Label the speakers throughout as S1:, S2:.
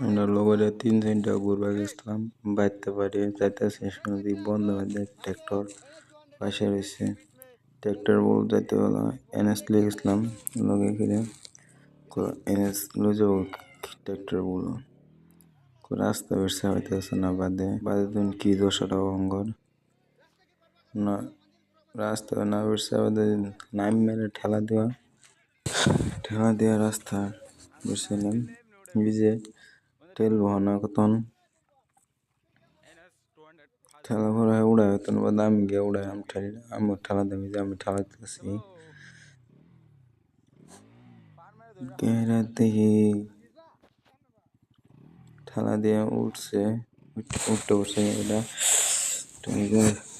S1: আমরা লগরে 3-4টা ঘুরবা গেছিলাম বাইতে পারি যাইতেছে শুনছি বন্ধ হয়ে ট্রাক্টর পাশে রয়েছে ট্রাক্টর বল যাইতে বলা এনএস লিয়ে গেছিলাম লগে ফিরে এনএস লয়ে যাবো ট্রাক্টর বলো রাস্তা বেরসা হইতেছে না বাদে তুমি কি দোষটা অঙ্গর না রাস্তা না বেরসা বাদে নাম মেরে ঠেলা দেওয়া রাস্তা বেরসাইলাম বিজে তেল বহানা কতন ঠেলা ভরা উড়ায় তখন বাদে আমি গিয়ে উড়াই আমি ঠেলা দামি যে আমি ঠেলাইতেছি দেখি ঠেলা দিয়ে উঠছে উঠতে বসে এটা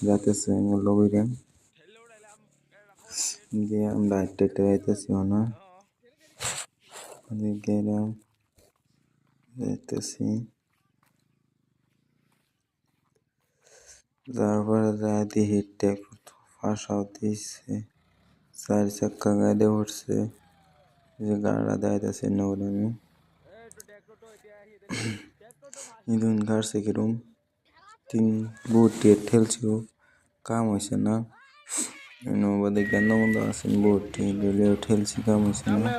S1: যাইতেছে লগইরে দিয়ে আমরা হাইটে যাইতেছি না গেলাম যাইতেছি তারপরে যাই দেখি ফাঁসা দিচ্ছে 4 চাক্কা গাড়ি উঠছে যে গাড়া যাইতেছে নগর আমি ইদুন গাড়ছে কিরম 3 বহুত ঠেলছিল কাম হয়েছে না বাদে গেন্দ বন্ধ আছে বহুত ঠেলছি কাম হয়েছে না